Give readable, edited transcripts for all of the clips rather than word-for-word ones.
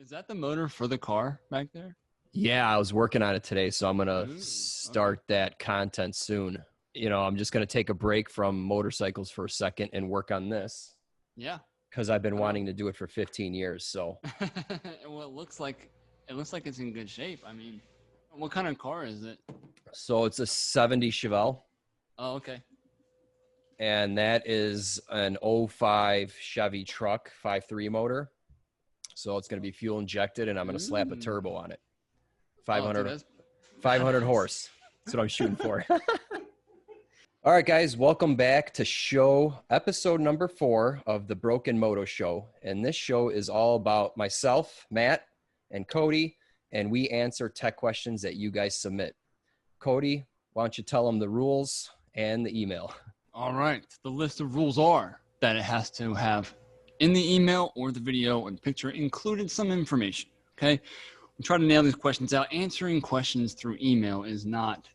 Is that the motor for the car back there? Yeah, I was working on it today, so I'm going to Ooh, start that content soon. I'm just going to take a break from motorcycles for a second and work on this Yeah. because I've been I know. wanting to do it for 15 years. So, Well, it looks like it's in good shape. I mean, what kind of car is it? so it's a 70 Chevelle, Oh, okay. and that is an '05 Chevy truck 5.3 motor. So it's going to be fuel injected, and I'm going to slap a turbo on it. Oh, dude, 500, that's 500 badass. horse. That's what I'm shooting for. All right, guys, welcome back to episode number 4 of the Broken Moto Show. And this show is all about myself, Matt, and Cody, and we answer tech questions that you guys submit. Cody, why don't you tell them the rules and the email? All right. The list of rules are that it has to have in the email or the video or the picture included some information. Okay. We try to nail these questions out. Answering questions through email is not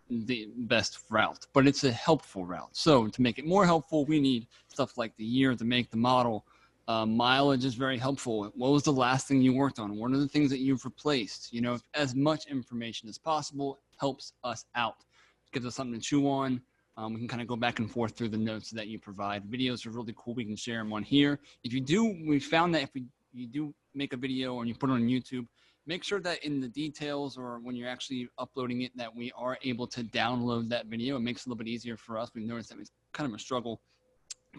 the best route, but it's a helpful route. So to make it more helpful, we need stuff like the year, the make, the model. Mileage is very helpful. What was the last thing you worked on? What are the things that you've replaced? As much information as possible helps us out. It gives us something to chew on. We can kind of go back and forth through the notes that you provide. Videos are really cool. We can share them on here. We found that if you do make a video and you put it on YouTube, make sure that in the details or when you're actually uploading it, that we are able to download that video. It makes it a little bit easier for us. We've noticed that it's kind of a struggle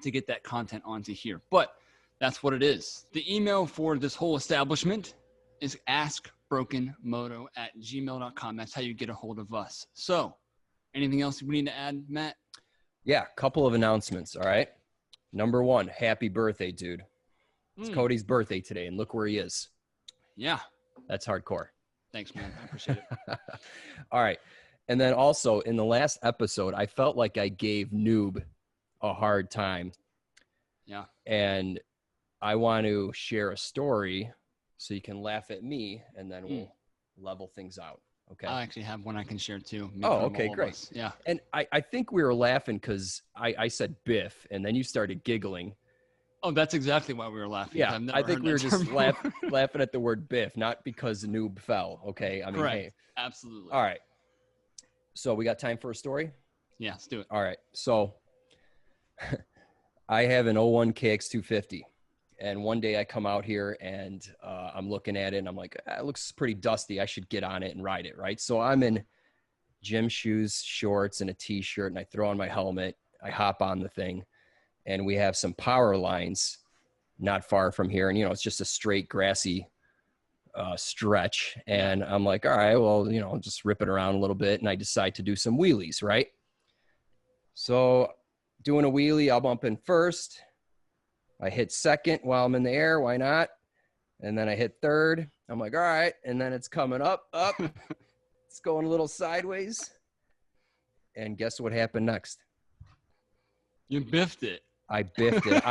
to get that content onto here, but that's what it is. The email for this whole establishment is askbrokenmoto@gmail.com. That's how you get a hold of us. So anything else we need to add, Matt? Yeah, a couple of announcements, all right? Number 1, happy birthday, dude. It's Cody's birthday today, and look where he is. Yeah. That's hardcore. Thanks, man. I appreciate it. All right. And then also in the last episode, I felt like I gave Noob a hard time. Yeah. And I want to share a story so you can laugh at me, and then we'll level things out. Okay. I actually have one I can share too. Oh, okay, great. Yeah. And I think we were laughing because I said Biff, and then you started giggling. Oh, that's exactly why we were laughing. Yeah, I think we were just laughing at the word Biff, not because Noob fell. Okay. I mean, correct. Hey. Absolutely. All right. So we got time for a story? Yeah, let's do it. All right. So I have an 01 KX250. And one day I come out here and I'm looking at it and I'm like, it looks pretty dusty. I should get on it and ride it, right? So I'm in gym shoes, shorts, and a T-shirt, and I throw on my helmet. I hop on the thing, and we have some power lines not far from here. And, it's just a straight grassy stretch. And I'm like, all right, well, I'll just rip it around a little bit. And I decide to do some wheelies, right? So doing a wheelie, I'll bump in first. I hit second while I'm in the air. Why not? And then I hit third. I'm like, all right. And then it's coming up. It's going a little sideways. And guess what happened next? You biffed it. I biffed it.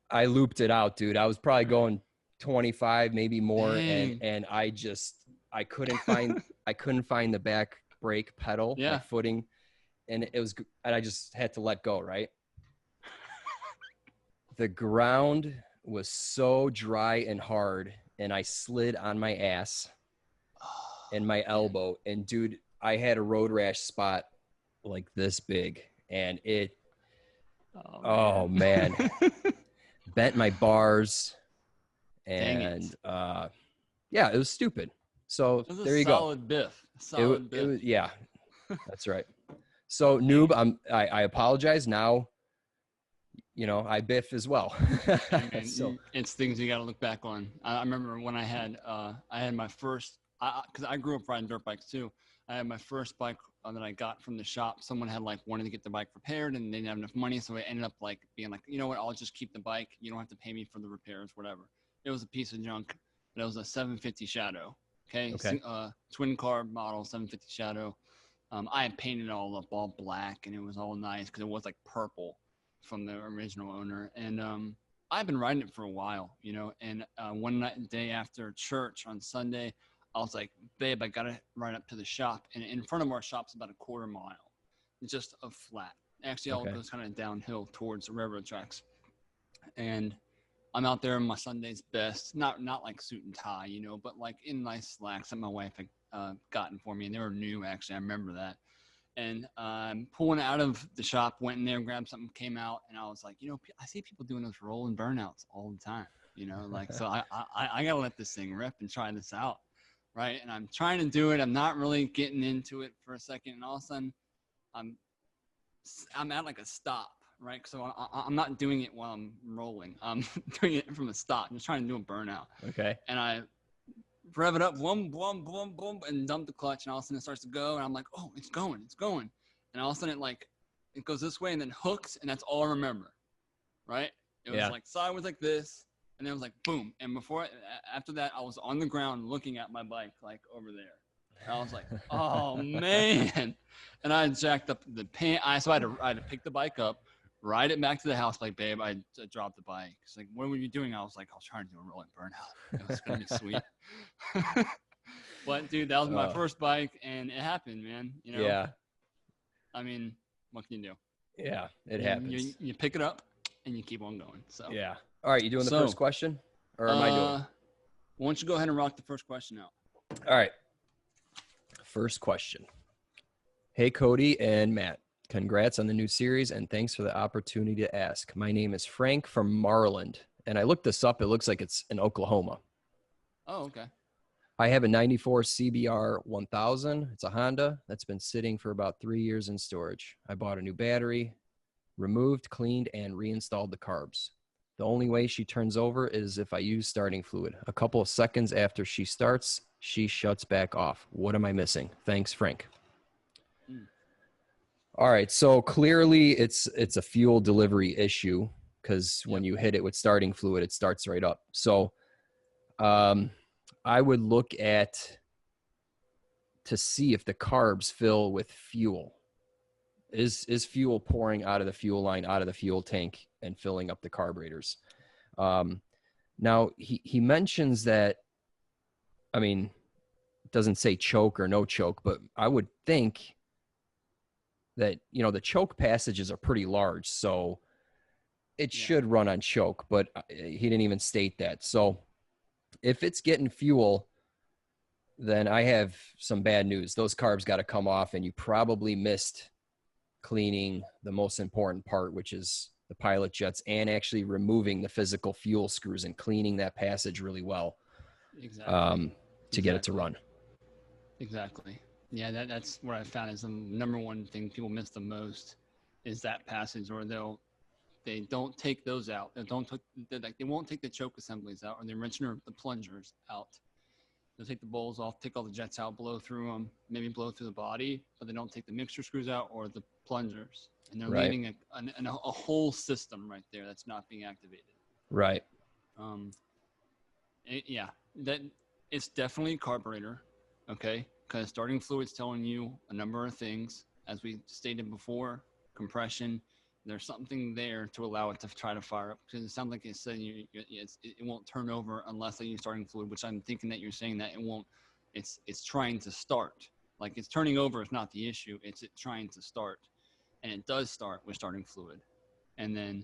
I looped it out, dude. I was probably going 25, maybe more. Dang. And I couldn't find the back brake pedal, my footing. And I just had to let go, right? The ground was so dry and hard, and I slid on my ass and my elbow. And, dude, I had a road rash spot like this big, and it – man. Bent my bars, and, it was stupid. So there you go. Solid biff. Solid biff. Yeah, that's right. So, Noob, I apologize now. I biff as well. So it's things you got to look back on. I remember when I had my first, because I grew up riding dirt bikes too. I had my first bike that I got from the shop. Someone had wanted to get the bike repaired and they didn't have enough money. So I ended up being like, you know what, I'll just keep the bike. You don't have to pay me for the repairs, whatever. It was a piece of junk, but it was a 750 Shadow. Okay. Twin carb model 750 Shadow. I had painted it all up all black and it was all nice because it was purple from the original owner. And I've been riding it for a while, and one day after church on Sunday, I was like, babe, I got to ride up to the shop. And in front of our shop's about a quarter mile. It's just a flat. Actually, all goes kind of downhill towards the railroad tracks. And I'm out there in my Sunday's best, not like suit and tie, you know, but like in nice slacks that my wife had gotten for me, and they were new actually. I remember that. And pulling out of the shop, went in there, grabbed something, came out, and I was like, you know, I see people doing those rolling burnouts all the time, you know, like, so I gotta let this thing rip and try this out, right? And I'm trying to do it. I'm not really getting into it for a second, and all of a sudden, I'm at like a stop, right? So I'm not doing it while I'm rolling. I'm doing it from a stop. I'm just trying to do a burnout. Okay. And I rev it up, boom, boom, boom, boom, and dump the clutch, and all of a sudden it starts to go, and I'm like, oh, it's going. And all of a sudden it goes this way and then hooks, and that's all I remember, right? It was like sideways like this, and then it was like boom. And after that, I was on the ground looking at my bike like over there. And I was like, oh man. And I jacked up the pan. So I had to pick the bike up, ride it back to the house. Like, babe, I dropped the bike. She's like, what were you doing? I was like, I was trying to do a rolling burnout. It was going to be sweet. But dude, that was my first bike, and it happened, man. You know? Yeah. I mean, what can you do? Yeah, it happens. You pick it up and you keep on going. So yeah. All right, you doing the first question? Or am I doing it? Why don't you go ahead and rock the first question out? All right. First question. Hey, Cody and Matt. Congrats on the new series, and thanks for the opportunity to ask. My name is Frank from Maryland, and I looked this up. It looks like it's in Oklahoma. Oh, okay. I have a 94 CBR1000. It's a Honda that's been sitting for about 3 years in storage. I bought a new battery, removed, cleaned, and reinstalled the carbs. The only way she turns over is if I use starting fluid. A couple of seconds after she starts, she shuts back off. What am I missing? Thanks, Frank. All right, so clearly it's a fuel delivery issue, because when you hit it with starting fluid, it starts right up. So I would look to see if the carbs fill with fuel. Is fuel pouring out of the fuel line, out of the fuel tank, and filling up the carburetors? Now, he mentions that, I mean, it doesn't say choke or no choke, but I would think that, you know, the choke passages are pretty large, so it should run on choke, but he didn't even state that. So if it's getting fuel, then I have some bad news. Those carbs got to come off, and you probably missed cleaning the most important part, which is the pilot jets, and actually removing the physical fuel screws and cleaning that passage really well. Exactly. To get it to run. Exactly. Yeah, that's what I found is the number one thing people miss the most is that passage, or they don't take those out. They won't take the choke assemblies out, or the enricher, or the plungers out. They'll take the bowls off, take all the jets out, blow through them, maybe blow through the body, but they don't take the mixture screws out or the plungers. And they're leaving a whole system right there that's not being activated. Right. That it's definitely a carburetor, okay? Because starting fluid's telling you a number of things. As we stated before, compression, there's something there to allow it to try to fire up, because it sounds like it's saying it won't turn over unless they use starting fluid, which I'm thinking that you're saying that it won't. It's trying to start. Like, it's turning over is not the issue. It's trying to start, and it does start with starting fluid, and then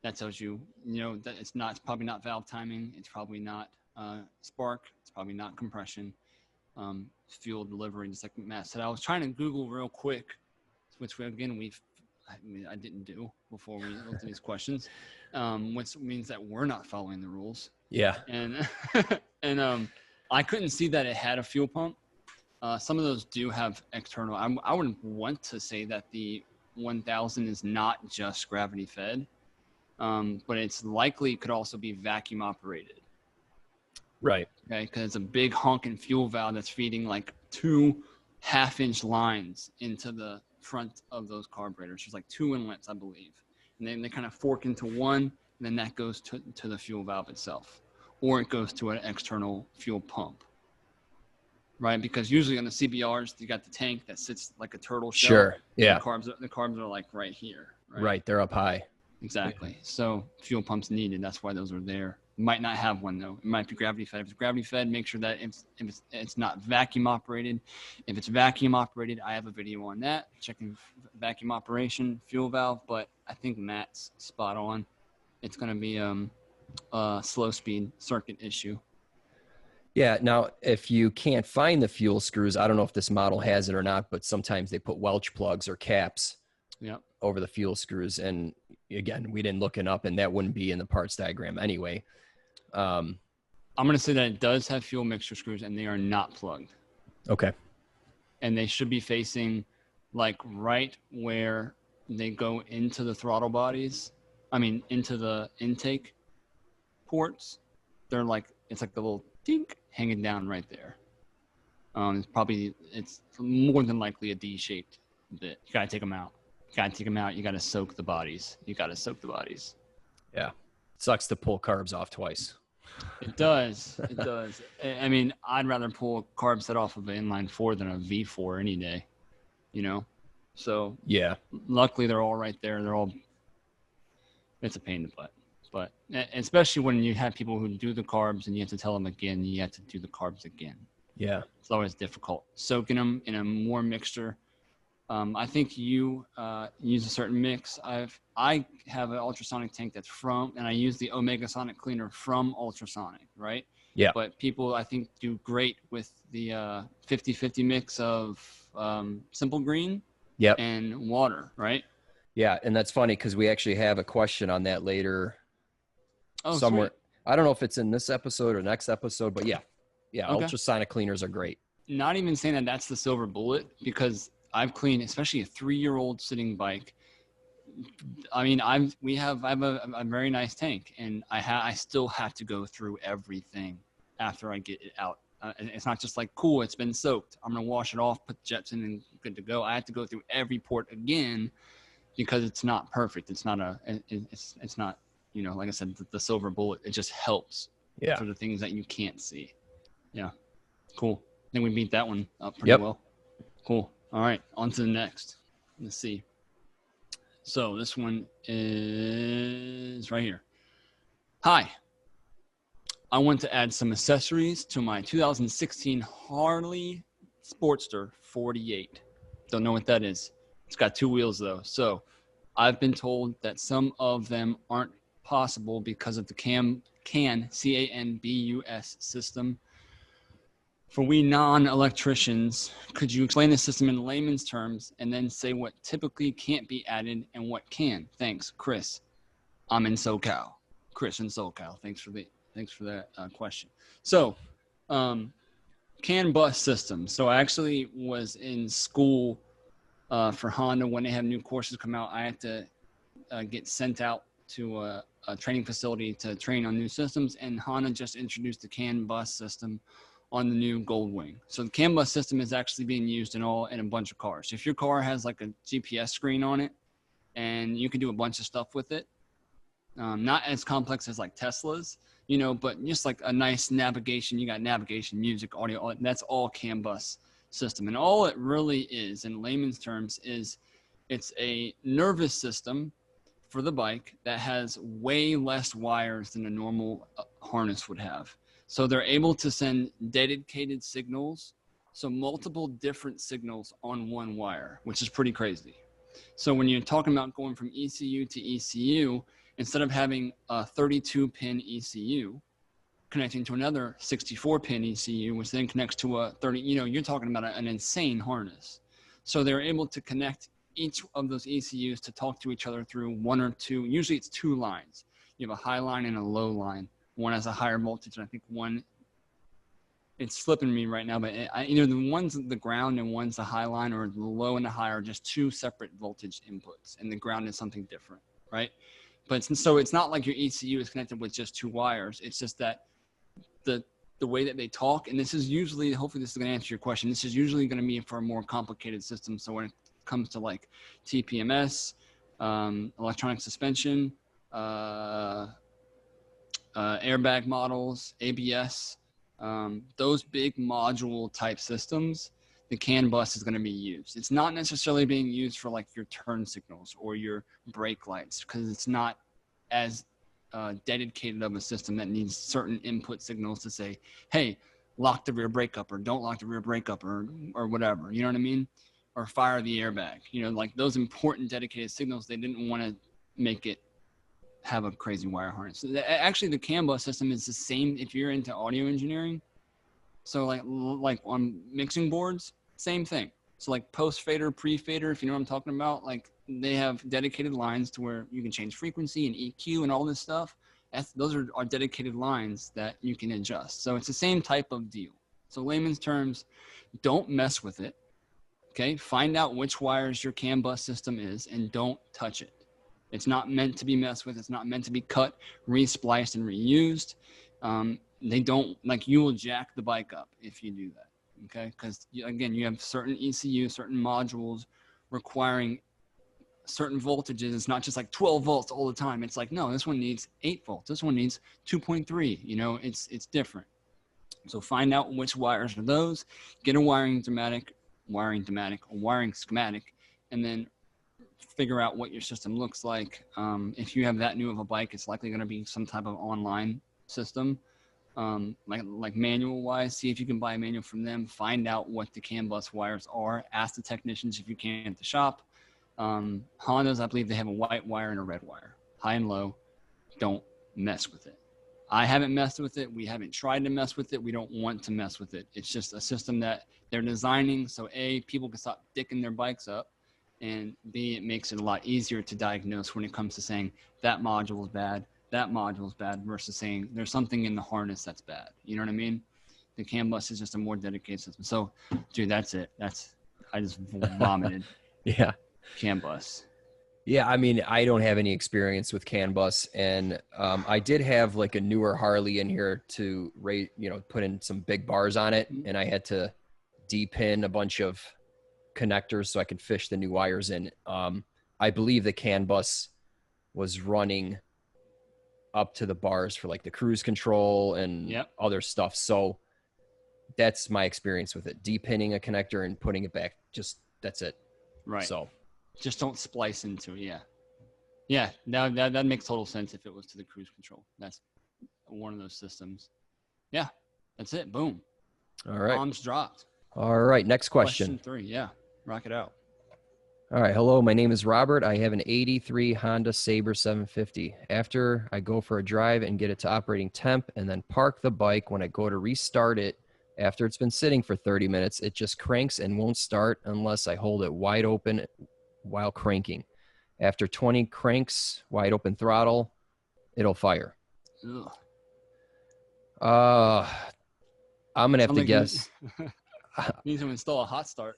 that tells you, you know, that it's probably not valve timing. It's probably not spark. It's probably not compression. Fuel delivery, just like Matt said. I was trying to Google real quick, which again I didn't do before we looked at these questions, which means that we're not following the rules. Yeah. And I couldn't see that it had a fuel pump. Some of those do have external. I would want to say that the 1000 is not just gravity fed, but it's likely could also be vacuum operated. Right. Okay, because it's a big honking fuel valve that's feeding like 2 half-inch lines into the front of those carburetors. There's like 2 inlets, I believe, and then they kind of fork into one, and then that goes to the fuel valve itself, or it goes to an external fuel pump, right? Because usually on the CBRs, you got the tank that sits like a turtle shell. Sure. Yeah. The carbs are like right here. Right. They're up high. Exactly. So fuel pumps needed. That's why those are there. Might not have one though. It might be gravity fed. If it's gravity fed, make sure that it's not vacuum operated. If it's vacuum operated, I have a video on that, checking vacuum operation fuel valve. But I think Matt's spot on. It's going to be slow speed circuit issue. Yeah. Now, if you can't find the fuel screws, I don't know if this model has it or not, but sometimes they put Welch plugs or caps over the fuel screws. And again, we didn't look it up, and that wouldn't be in the parts diagram anyway. I'm going to say that it does have fuel mixture screws, and they are not plugged. Okay. And they should be facing like right where they go into the throttle bodies. I mean, into the intake ports. They're like, it's like the little dink hanging down right there. It's more than likely a D-shaped bit. You got to take them out. You got to soak the bodies. Yeah. Sucks to pull carbs off twice. It does. I mean, I'd rather pull a carb set off of an inline 4 than a V4 any day, you know? So yeah, luckily they're all right there. It's a pain in the butt, but especially when you have people who do the carbs and you have to tell them again, you have to do the carbs again. Yeah. It's always difficult. Soaking them in a more mixture. I think you use a certain mix. I have an ultrasonic tank that's and I use the Omega Sonic cleaner from Ultrasonic, right? Yeah. But people, I think, do great with the 50-50 mix of Simple Green and water, right? Yeah, and that's funny because we actually have a question on that later somewhere. Sweet. I don't know if it's in this episode or next episode, but yeah, okay. Ultrasonic cleaners are great. Not even saying that that's the silver bullet, because I've cleaned, especially a 3-year-old sitting bike. I mean, I have a very nice tank, and I still have to go through everything after I get it out. It's not just like, cool, it's been soaked, I'm gonna wash it off, put the jets in, and good to go. I have to go through every port again because it's not perfect. It's not you know, like I said, the silver bullet. It just helps for the things that you can't see. Yeah, cool. I think we beat that one up pretty well. Cool. All right, on to the next. Let's see. So this one is right here. Hi. I want to add some accessories to my 2016 Harley Sportster 48. Don't know what that is. It's got 2 wheels though. So I've been told that some of them aren't possible because of the CANBUS system. For we non-electricians, could you explain the system in layman's terms and then say what typically can't be added and what can? Thanks, Chris. I'm in SoCal. Chris in SoCal. Thanks for that question. So, CANBUS system. So I actually was in school for Honda when they have new courses come out. I had to get sent out to a training facility to train on new systems, and Honda just introduced the CANBUS system on the new Goldwing. So the CANBUS system is actually being used in a bunch of cars. If your car has like a GPS screen on it, and you can do a bunch of stuff with it, not as complex as like Tesla's, you know, but just like a nice navigation. You got navigation, music, audio, that's all CANBUS system. And all it really is, in layman's terms, is it's a nervous system for the bike that has way less wires than a normal harness would have. So they're able to send dedicated signals, so multiple different signals on one wire, which is pretty crazy. So when you're talking about going from ECU to ECU, instead of having a 32-pin ECU connecting to another 64-pin ECU, which then connects to a 30, you know, you're talking about an insane harness. So they're able to connect each of those ECUs to talk to each other through 1 or 2, usually it's 2 lines. You have a high line and a low line. One has a higher voltage, and I think one, it's slipping me right now, but either the one's the ground and one's the high line, or the low and the high are just 2 separate voltage inputs, and the ground is something different, right? But so it's not like your ECU is connected with just 2 wires. It's just that the way that they talk, and this is usually, hopefully this is going to answer your question, this is usually going to be for a more complicated system. So when it comes to like TPMS, electronic suspension, airbag models, ABS, those big module type systems, the CAN bus is going to be used. It's not necessarily being used for like your turn signals or your brake lights, because it's not as dedicated of a system that needs certain input signals to say, hey, lock the rear brake up, or don't lock the rear brake up, or whatever, you know what I mean? Or fire the airbag, you know, like those important dedicated signals. They didn't want to make it have a crazy wire harness. Actually, the CAN bus system is the same if you're into audio engineering. So like on mixing boards, same thing. So like post fader, pre fader, if you know what I'm talking about, like they have dedicated lines to where you can change frequency and EQ and all this stuff. Those are dedicated lines that you can adjust. So it's the same type of deal. So layman's terms, don't mess with it. Okay. Find out which wires your CAN bus system is and don't touch it. It's not meant to be messed with. It's not meant to be cut, re-spliced, and reused. They don't, like, you will jack the bike up if you do that, okay? Because, again, you have certain ECU, certain modules requiring certain voltages. It's not just like 12 volts all the time. It's like, no, this one needs 8 volts. This one needs 2.3. You know, it's different. So find out which wires are those. Get a wiring schematic, and then figure out what your system looks like. If you have that new of a bike, it's likely going to be some type of online system, like manual wise. See if you can buy a manual from them. Find out what the CAN bus wires are. Ask the technicians if you can at the shop. Hondas, I believe they have a white wire and a red wire, high and low. Don't mess with it. I haven't messed with it. We haven't tried to mess with it. We don't want to mess with it. It's just a system that they're designing so A, people can stop dicking their bikes up, and B, it makes it a lot easier to diagnose when it comes to saying that module is bad, that module is bad, versus saying there's something in the harness that's bad. You know what I mean? The CAN bus is just a more dedicated system. So, dude, that's it. I just vomited. Yeah. CAN bus. Yeah, I mean, I don't have any experience with CAN bus, and I did have like a newer Harley in here to put in some big bars on it, and I had to de-pin a bunch of connectors so I could fish the new wires in. I believe the CAN bus was running up to the bars for like the cruise control and other stuff. So that's my experience with it. De-pinning a connector and putting it back. Just that's it. Right. So just don't splice into it. Yeah. Yeah. Now that makes total sense if it was to the cruise control. That's one of those systems. Yeah. That's it. Boom. All right. Bombs dropped. All right. Next Question 3. Yeah. Rock it out. All right. Hello. My name is Robert. I have an 83 Honda Sabre 750. After I go for a drive and get it to operating temp and then park the bike, when I go to restart it, after it's been sitting for 30 minutes, it just cranks and won't start unless I hold it wide open while cranking. After 20 cranks, wide open throttle, it'll fire. Ugh. I'm going to have to guess. You need to install a hot start.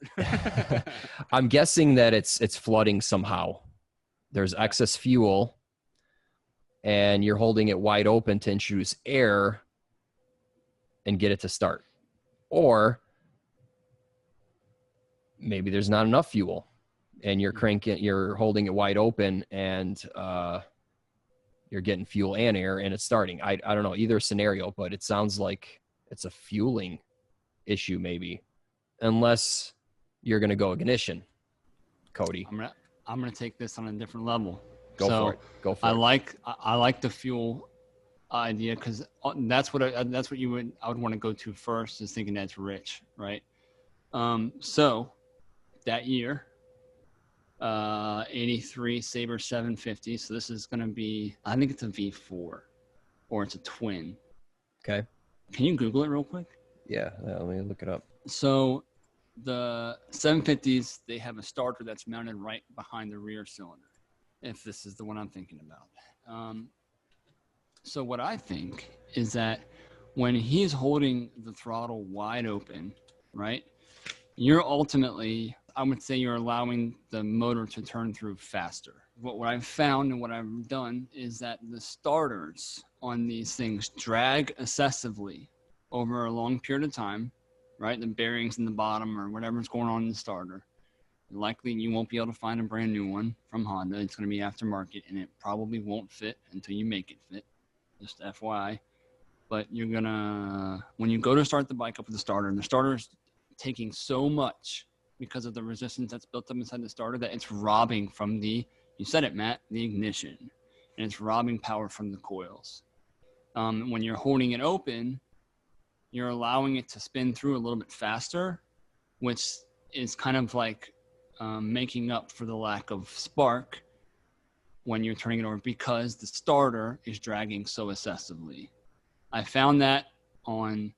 I'm guessing that it's flooding somehow. There's excess fuel and you're holding it wide open to introduce air and get it to start. Or maybe there's not enough fuel and you're holding it wide open and you're getting fuel and air and it's starting. I don't know either scenario, but it sounds like it's a fueling issue maybe, unless you're going to go ignition, Cody. I'm gonna take this on a different level. Go for it. I like the fuel idea because that's what I would want to go to first, is thinking that's rich, right? So that year, 83 Sabre 750. So this is gonna be, I think it's a V4 or it's a twin. Okay. Can you Google it real quick? Yeah, let me look it up. So the 750s, they have a starter that's mounted right behind the rear cylinder, if this is the one I'm thinking about. So what I think is that when he's holding the throttle wide open, right, you're ultimately, I would say you're allowing the motor to turn through faster. What I've found and what I've done is that the starters on these things drag excessively over a long period of time, right? The bearings in the bottom or whatever's going on in the starter. Likely you won't be able to find a brand new one from Honda. It's going to be aftermarket and it probably won't fit until you make it fit. Just FYI. But you're going to, when you go to start the bike up with the starter's taking so much because of the resistance that's built up inside the starter that it's robbing from the, you said it, Matt, the ignition. And it's robbing power from the coils. When you're holding it open, you're allowing it to spin through a little bit faster, which is kind of like making up for the lack of spark when you're turning it over because the starter is dragging so excessively. I found that on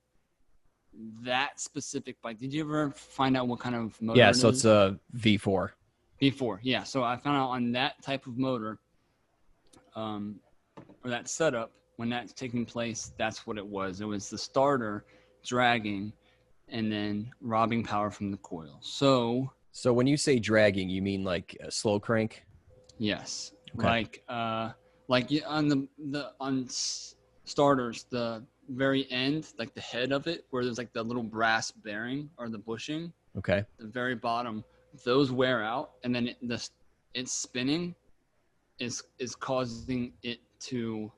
that specific bike. Did you ever find out what kind of motor Yeah, it so is? it's a V4. V4, yeah. So I found out on that type of motor, or that setup, when that's taking place, that's what it was. It was the starter dragging and then robbing power from the coil. So when you say dragging, you mean like a slow crank? yes, Okay. on starters, the very end, like the head of it, where there's like the little brass bearing or the bushing, Okay. the very bottom, those wear out, and then it's spinning is causing it to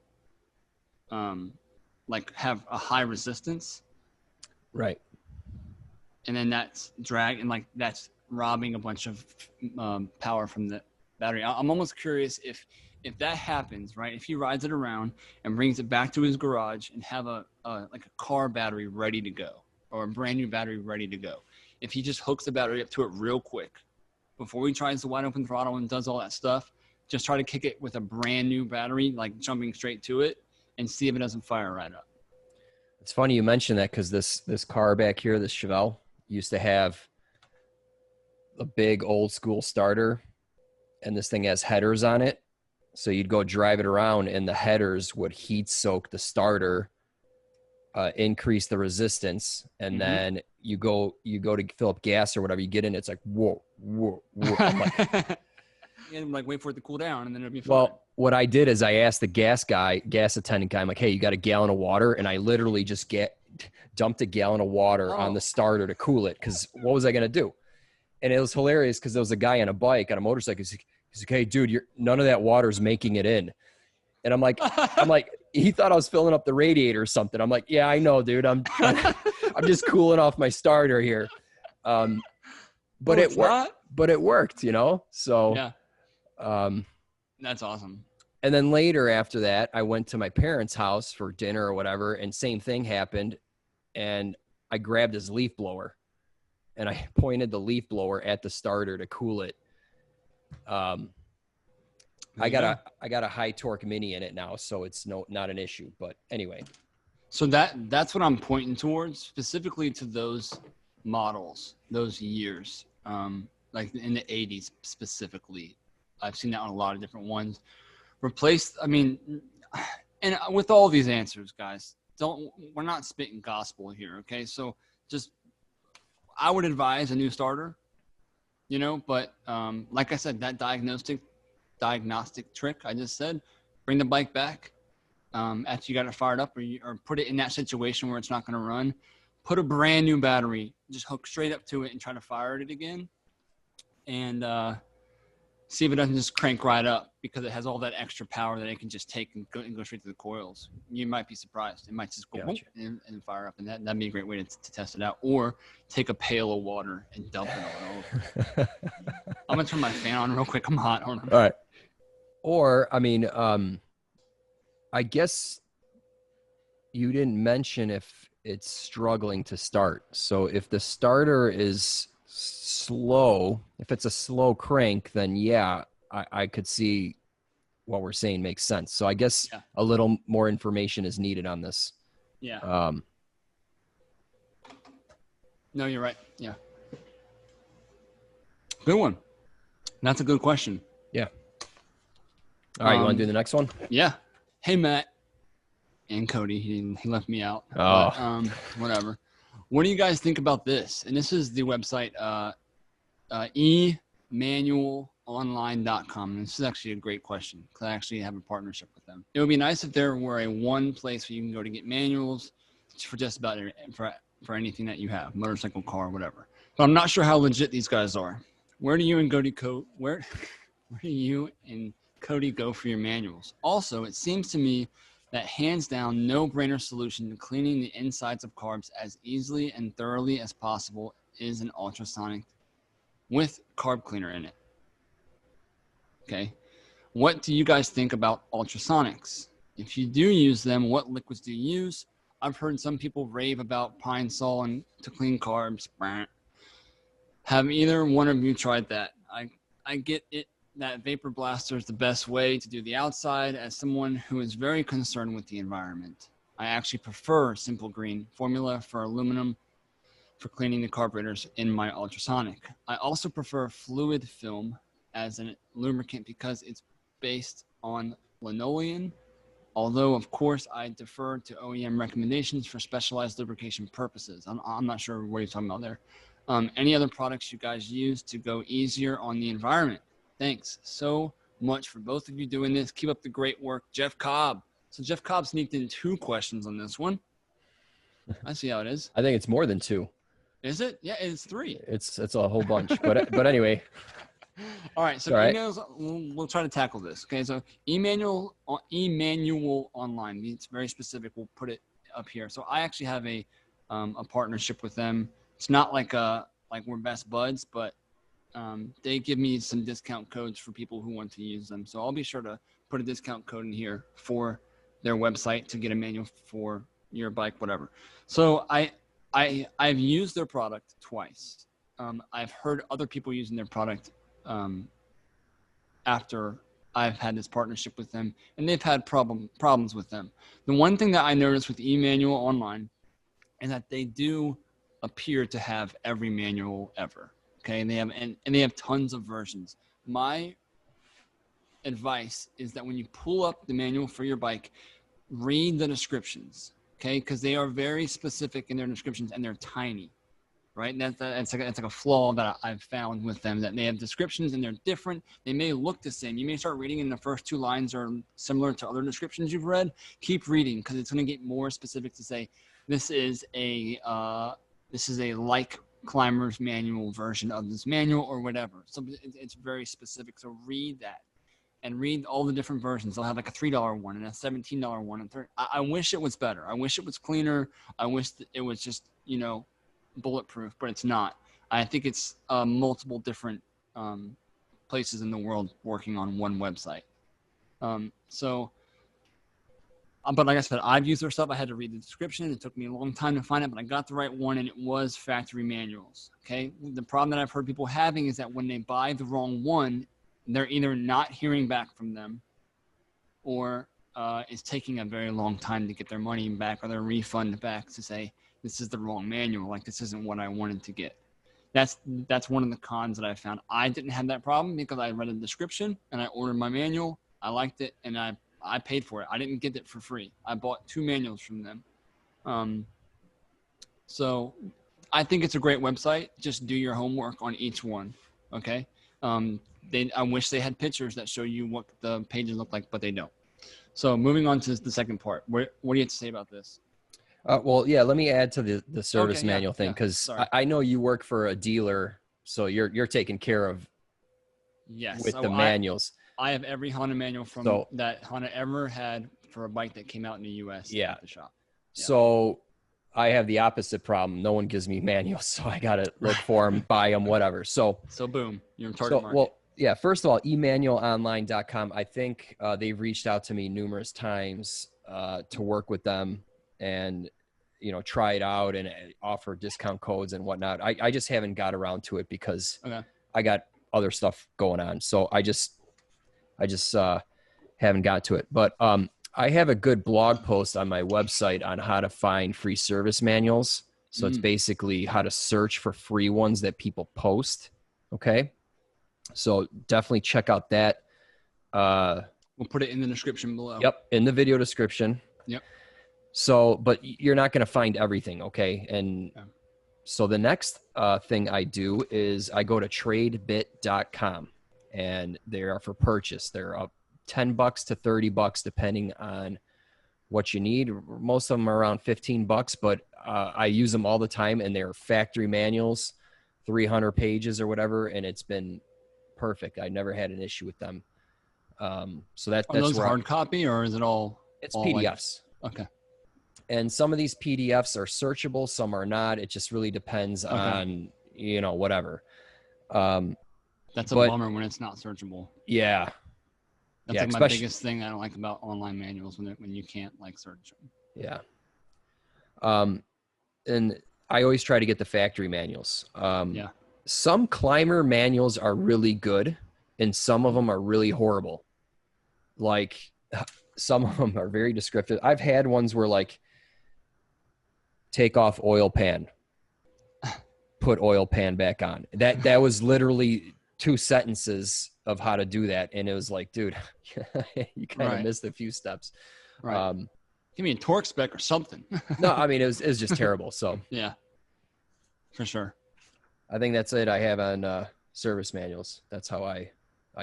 like have a high resistance, Right. and then that's drag, and like that's robbing a bunch of power from the battery. I'm almost curious if that happens, right? If he rides it around and brings it back to his garage and have a like a car battery ready to go, or a brand new battery ready to go, if he just hooks the battery up to it real quick before he tries the wide open throttle and does all that stuff, just try to kick it with a brand new battery, like jumping straight to it, and see if it doesn't fire right up. It's funny you mentioned that because this car back here, this Chevelle, used to have a big old school starter, and this thing has headers on it. So you'd go drive it around, and the headers would heat soak the starter, increase the resistance, and then you go to fill up gas or whatever. You get in, it's like whoa, whoa, whoa. I'm like, And like wait for it to cool down, and then it'll be fine. well, what I did is I asked the gas attendant guy, I'm like, hey, you got a gallon of water? And I literally just dumped a gallon of water on the starter to cool it, because what was I going to do? And it was hilarious because there was a guy on a bike, on a motorcycle. He's like, hey, dude, none of that water is making it in. And I'm like, he thought I was filling up the radiator or something. I'm like, yeah, I know, dude. I'm just cooling off my starter here. But it worked. But it worked, you know? So yeah. That's awesome. And then later after that, I went to my parents' house for dinner or whatever, and same thing happened. And I grabbed his leaf blower, and I pointed the leaf blower at the starter to cool it. I got a high torque mini in it now, so it's not an issue. But anyway. So that's what I'm pointing towards, specifically to those models, those years, like in the 80s specifically. I've seen that on a lot of different ones. And with all these answers, guys, we're not spitting gospel here, okay? So just, I would advise a new starter, you know, but like I said, that diagnostic trick I just said, bring the bike back after you got it fired up, or put it in that situation where it's not going to run. Put a brand new battery, just hook straight up to it and try to fire it again, and see if it doesn't just crank right up, because it has all that extra power that it can just take and go straight to the coils. You might be surprised. It might just go and fire up, and that'd be a great way to test it out. Or take a pail of water and dump it all over. I'm going to turn my fan on real quick. I'm hot. Hold on. All right. Or, I mean, I guess you didn't mention if it's struggling to start. So if the starter is slow, if it's a slow crank, then yeah, I could see what we're saying makes sense. So I guess a little more information is needed on this. Yeah. No, you're right. Yeah. Good one. That's a good question. Yeah. All right, you want to do the next one? Yeah. Hey, Matt and Cody. He left me out. Oh. But, whatever. What do you guys think about this? And this is the website emanualonline.com. And this is actually a great question, because I actually have a partnership with them. It would be nice if there were a one place where you can go to get manuals for just about for anything that you have, motorcycle, car, whatever. But I'm not sure how legit these guys are. Where do you and Cody go for your manuals? Also, it seems to me that hands down, no-brainer solution to cleaning the insides of carbs as easily and thoroughly as possible is an ultrasonic with carb cleaner in it. Okay. What do you guys think about ultrasonics? If you do use them, what liquids do you use? I've heard some people rave about Pine Sol and to clean carbs. Have either one of you tried that? I get it. that vapor blaster is the best way to do the outside. As someone who is very concerned with the environment, I actually prefer simple green formula for aluminum for cleaning the carburetors in my ultrasonic. I also prefer fluid film as a lubricant because it's based on linoleum. Although, of course, I defer to OEM recommendations for specialized lubrication purposes. I'm not sure what you're talking about there. Any other products you guys use to go easier on the environment? Thanks so much for both of you doing this. Keep up the great work, Jeff Cobb. So Jeff Cobb sneaked in 2 questions on this one. I see how it is. I think it's more than 2. Is it? Yeah, it's 3. It's a whole bunch. But anyway. All right, so emails, we'll try to tackle this. Okay, so Emmanuel Online. It's very specific. We'll put it up here. So I actually have a partnership with them. It's not like we're best buds, but they give me some discount codes for people who want to use them. So I'll be sure to put a discount code in here for their website to get a manual for your bike, whatever. So I've used their product twice. I've heard other people using their product after I've had this partnership with them, and they've had problems with them. The one thing that I noticed with Emmanuel Online is that they do appear to have every manual ever. Okay, and they have tons of versions. My advice is that when you pull up the manual for your bike, read the descriptions. Okay, because they are very specific in their descriptions and they're tiny. Right, and it's like a flaw that I've found with them, that they have descriptions and they're different. They may look the same. You may start reading and the first 2 lines are similar to other descriptions you've read. Keep reading because it's going to get more specific to say this is a like climber's manual version of this manual or whatever. So it's very specific. So read that and read all the different versions. They'll have like a $3 one and a $17 one. And I wish it was better. I wish it was cleaner. I wish it was just bulletproof, but it's not. I think it's multiple different places in the world working on one website. But like I said, I've used their stuff. I had to read the description. It took me a long time to find it, but I got the right one, and it was factory manuals. Okay. The problem that I've heard people having is that when they buy the wrong one, they're either not hearing back from them, or it's taking a very long time to get their money back or their refund back to say, this is the wrong manual. Like, this isn't what I wanted to get. That's one of the cons that I found. I didn't have that problem because I read the description and I ordered my manual. I liked it and I paid for it. I didn't get it for free. I bought 2 manuals from them. So I think it's a great website. Just do your homework on each one. Okay. I wish they had pictures that show you what the pages look like, but they don't. So moving on to the second part. What do you have to say about this? Well, yeah, let me add to the service manual thing, because I know you work for a dealer, so you're taking care of with the manuals. I have every Honda manual that Honda ever had for a bike that came out in the U.S. at the shop. Yeah. So I have the opposite problem. No one gives me manuals, so I got to look for them, buy them, whatever. So boom, you're in target market. Well, yeah, first of all, emmanuelonline.com, I think they've reached out to me numerous times to work with them and, try it out and offer discount codes and whatnot. I just haven't got around to it because I got other stuff going on. So I just haven't got to it. But I have a good blog post on my website on how to find free service manuals. So it's basically how to search for free ones that people post. Okay. So definitely check out that. We'll put it in the description below. Yep. In the video description. Yep. So, but you're not going to find everything. Okay. And so the next thing I do is I go to tradebit.com, and they are for purchase. They're up $10 to $30 depending on what you need. Most of them are around $15, but I use them all the time, and they're factory manuals, 300 pages or whatever. And it's been perfect. I never had an issue with them. So that's those hard copy, or is it all? It's PDFs. Okay. And some of these PDFs are searchable, some are not. It just really depends on, whatever. That's a bummer when it's not searchable. Yeah. That's like my biggest thing I don't like about online manuals, when you can't search them. Yeah. And I always try to get the factory manuals. Some climber manuals are really good, and some of them are really horrible. Like some of them are very descriptive. I've had ones where like take off oil pan, put oil pan back on. That was literally 2 sentences of how to do that. And it was like, dude, you kind of missed a few steps. Right. Give me a torque spec or something. No, I mean, it was just terrible. So yeah, for sure. I think that's it I have on service manuals. That's how I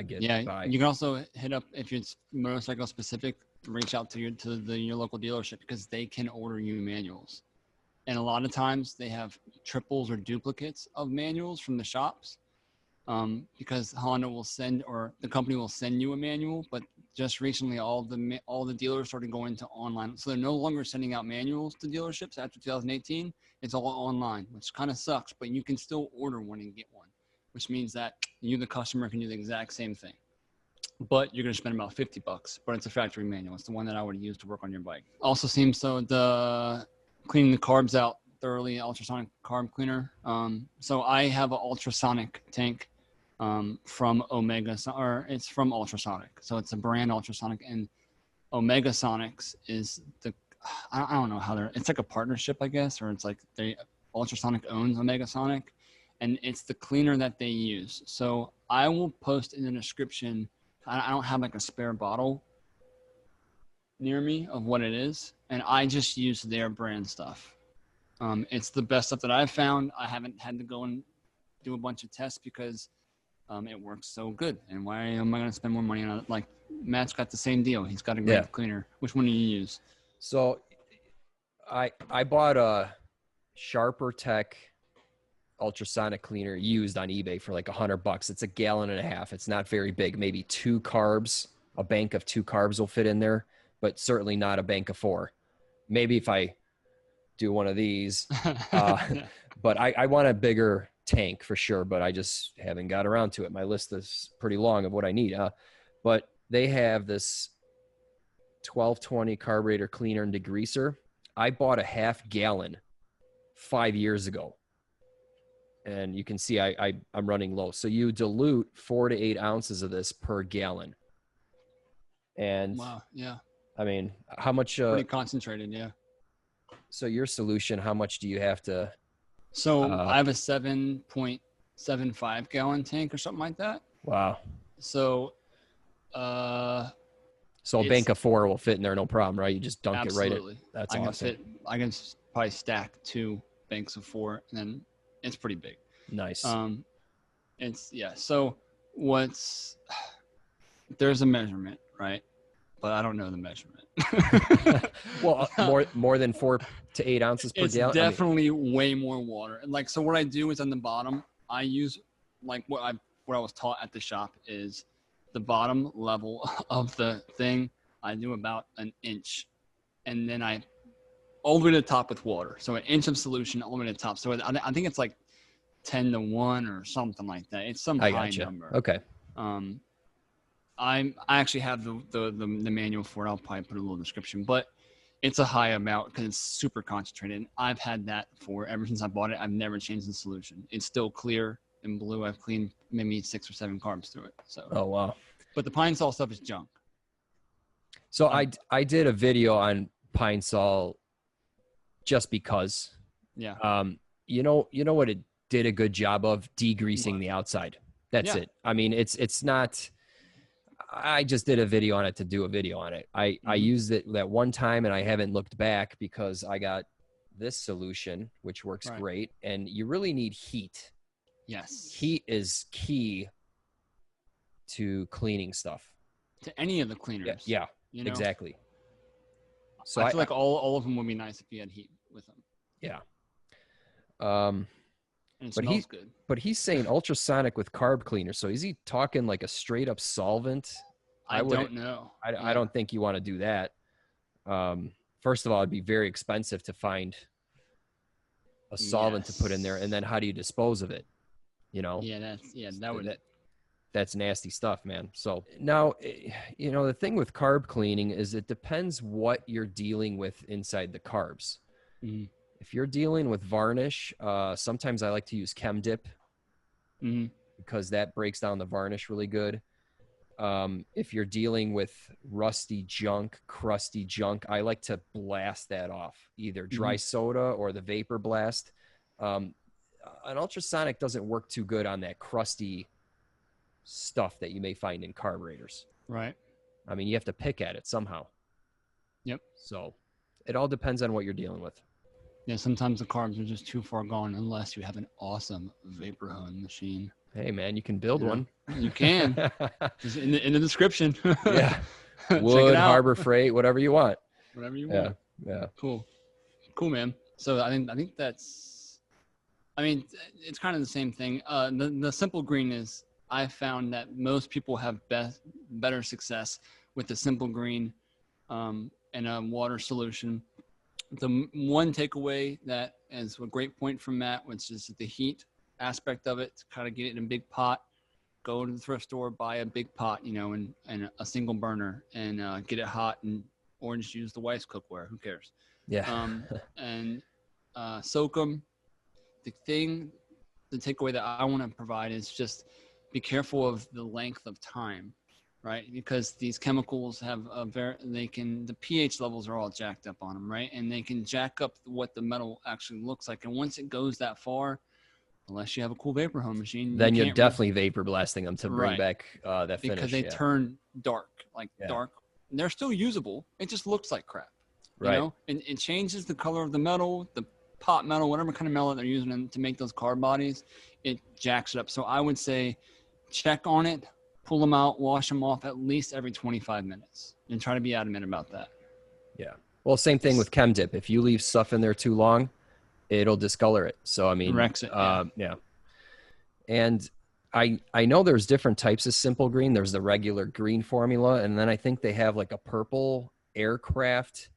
get by. You can also hit up, if it's motorcycle specific, reach out to your local dealership, because they can order you manuals. And a lot of times they have triples or duplicates of manuals from the shops, because Honda will send, or the company will send you a manual. But just recently, all the dealers started going to online, so they're no longer sending out manuals to dealerships after 2018. It's all online, which kind of sucks. But you can still order one and get one, which means that you, the customer, can do the exact same thing. But you're going to spend about $50, but it's a factory manual. It's the one that I would use to work on your bike. Also seems so the cleaning the carbs out thoroughly, ultrasonic carb cleaner. So I have an ultrasonic tank from Omega, or it's from Ultrasonic. So it's a brand Ultrasonic, and Omega Sonics is I don't know how it's like a partnership, I guess, or it's like Ultrasonic owns Omega Sonic, and it's the cleaner that they use. So I will post in the description. I don't have like a spare bottle near me of what it is, and I just use their brand stuff. It's the best stuff that I've found. I haven't had to go and do a bunch of tests because it works so good. And why am I going to spend more money on it? Like Matt's got the same deal. He's got a great cleaner. Which one do you use? So I bought a Sharper Tech ultrasonic cleaner used on eBay for like $100. It's a gallon and a half. It's not very big. Maybe 2 carbs, a bank of 2 carbs will fit in there, but certainly not a bank of 4. Maybe if I do one of these, but I want a bigger tank for sure, but I just haven't got around to it. My list is pretty long of what I need. But they have this 1220 carburetor cleaner and degreaser. I bought a half gallon 5 years ago. And you can see I'm running low. So you dilute 4 to 8 ounces of this per gallon. And wow, yeah. I mean, how much? Pretty concentrated, yeah. So your solution, how much do you have to? So I have a 7.75 gallon tank or something like that. Wow. So, a bank of 4 will fit in there, no problem, right? You just dunk absolutely. It right in. That's awesome. I can probably stack 2 banks of 4, and then it's pretty big. Nice. So there's a measurement, right? But I don't know the measurement. Well, more than 4 to 8 ounces per gallon. It's definitely way more water. And like, so what I do is on the bottom, I use like what I was taught at the shop is the bottom level of the thing. I do about an inch, and then I all the way to the top with water. So an inch of solution all the way to the top. So I think it's like 10 to 1 or something like that. It's some high number. Okay. I actually have the manual for it. I'll probably put a little description, but it's a high amount because it's super concentrated. And I've had that ever since I bought it. I've never changed the solution. It's still clear and blue. I've cleaned maybe 6 or 7 carbs through it. So. Oh, wow. But the Pine Sol stuff is junk. So I did a video on Pine Sol just because. Yeah. You know what it did a good job of? Degreasing the outside. That's it. I mean, it's not. I just did a video on it to do a video on it. I used it that one time and I haven't looked back because I got this solution, which works great. And you really need heat. Yes. Heat is key to cleaning stuff. To any of the cleaners. Yeah, you know? Exactly. So I feel like all of them would be nice if you had heat with them. Yeah. And it smells good. But he's saying ultrasonic with carb cleaner. So is he talking like a straight up solvent? I don't know. I don't think you want to do that. First of all, it'd be very expensive to find a solvent to put in there. And then how do you dispose of it? You know? That's nasty stuff, man. So now, you know, the thing with carb cleaning is it depends what you're dealing with inside the carbs. Mm-hmm. If you're dealing with varnish, sometimes I like to use Chem Dip because that breaks down the varnish really good. If you're dealing with rusty junk, crusty junk, I like to blast that off, either dry soda or the vapor blast. An ultrasonic doesn't work too good on that crusty stuff that you may find in carburetors. Right. I mean, you have to pick at it somehow. Yep. So it all depends on what you're dealing with. Yeah, sometimes the carbs are just too far gone unless you have an awesome vapor hone machine. Hey, man, you can build one. You can. Just in the description. Yeah. Check Wood, it out. Harbor Freight, whatever you want. Whatever you want. Yeah. Cool, man. So I think that's, I mean, it's kind of the same thing. The simple green is, I found that most people have better success with the simple green and a water solution. The one takeaway that is a great point from Matt, which is the heat aspect of it, to kind of get it in a big pot. Go to the thrift store, buy a big pot, and a single burner, and get it hot, or just use the Weiss cookware. Who cares? Yeah. And soak them. The takeaway that I want to provide is just be careful of the length of time, right? Because these chemicals have the pH levels are all jacked up on them, right? And they can jack up what the metal actually looks like. And once it goes that far, unless you have a cool vapor home machine, then you're definitely vapor blasting them to bring back that finish. Because they turn dark, dark. They're still usable. It just looks like crap, you know? And it changes the color of the metal, the pot metal, whatever kind of metal they're using to make those carb bodies. It jacks it up. So I would say check on it, pull them out, wash them off at least every 25 minutes, and try to be adamant about that. Yeah. Well, same thing with chem dip. If you leave stuff in there too long, it'll discolor it. So, I mean, wrecks it. Yeah. And I know there's different types of simple green. There's the regular green formula. And then I think they have like a purple aircraft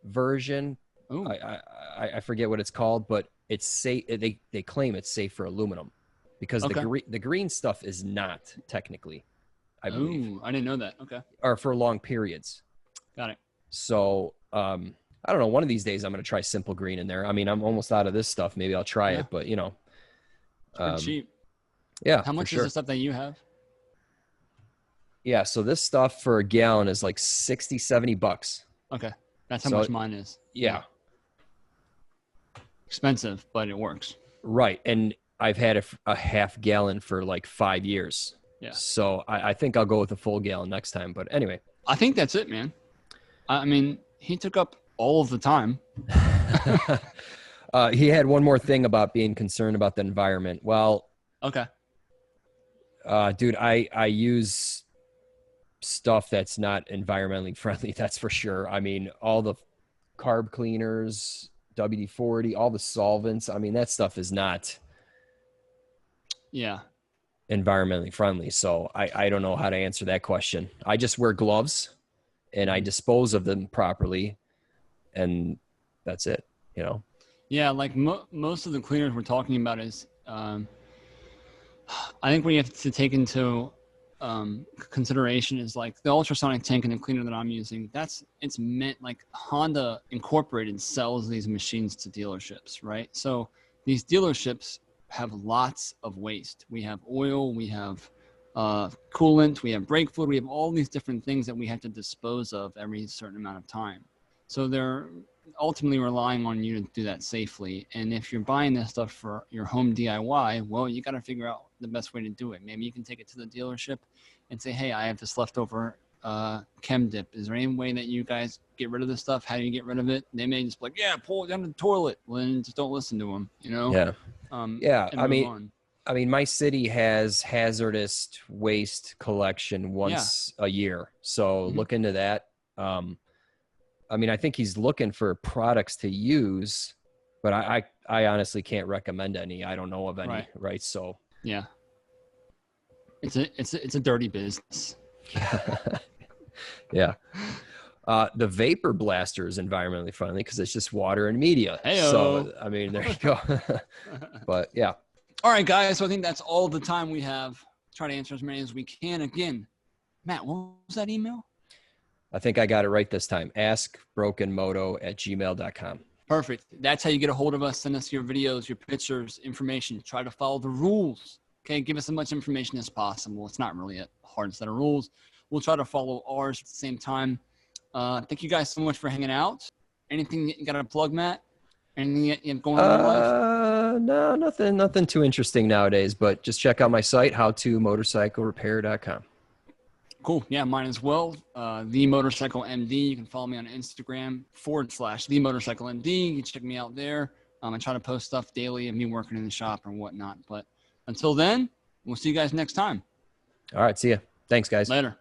version. Ooh. I forget what it's called, but it's safe. They claim it's safe for aluminum because the green stuff is not technically, I believe. Ooh, I didn't know that. Okay. Or for long periods. Got it. So, I don't know. One of these days I'm going to try simple green in there. I mean, I'm almost out of this stuff. Maybe I'll try it, but it's pretty cheap. Yeah. How much is the stuff that you have? Yeah. So this stuff for a gallon is like $60-$70. Okay. That's how much mine is. Yeah. Expensive, but it works. Right. And I've had a half gallon for like 5 years. Yeah. So I think I'll go with a full gallon next time. But anyway. I think that's it, man. I mean, he took up all of the time. He had one more thing about being concerned about the environment. Well, okay. Dude, I use stuff that's not environmentally friendly. That's for sure. I mean, all the carb cleaners, WD-40, all the solvents. I mean, that stuff is not environmentally friendly. So I don't know how to answer that question. I just wear gloves and I dispose of them properly, and that's it, Yeah, like most of the cleaners we're talking about is, I think what you have to take into consideration is like the ultrasonic tank and the cleaner that I'm using. It's meant, like, Honda Incorporated sells these machines to dealerships, right? So these dealerships have lots of waste. We have oil, we have coolant, we have brake fluid, we have all these different things that we have to dispose of every certain amount of time. So they're ultimately relying on you to do that safely. And if you're buying this stuff for your home DIY, well, you got to figure out the best way to do it. Maybe you can take it to the dealership and say, hey, I have this leftover chem dip. Is there any way that you guys get rid of this stuff? How do you get rid of it? They may just be like, yeah, pull it down the toilet. Well, then just don't listen to them, Yeah. I mean, my city has hazardous waste collection once a year. So look into that. I mean, I think he's looking for products to use, but I honestly can't recommend any. I don't know of any, right? So yeah, it's a dirty business. Yeah. The vapor blaster is environmentally friendly because it's just water and media. Hey-o. So I mean, there you go. But yeah. All right, guys. So I think that's all the time we have. Try to answer as many as we can. Again, Matt, what was that email? I think I got it right this time. askbrokenmoto@gmail.com. Perfect. That's how you get a hold of us. Send us your videos, your pictures, information. Try to follow the rules. Okay, give us as much information as possible. It's not really a hard set of rules. We'll try to follow ours at the same time. Thank you guys so much for hanging out. Anything you got to plug, Matt? Anything you have going on in your life? No, nothing too interesting nowadays, but just check out my site, howtomotorcyclerepair.com. Cool. Yeah, mine as well. The Motorcycle MD. You can follow me on Instagram /The Motorcycle MD. You can check me out there. I try to post stuff daily of me working in the shop and whatnot. But until then, we'll see you guys next time. All right. See ya. Thanks, guys. Later.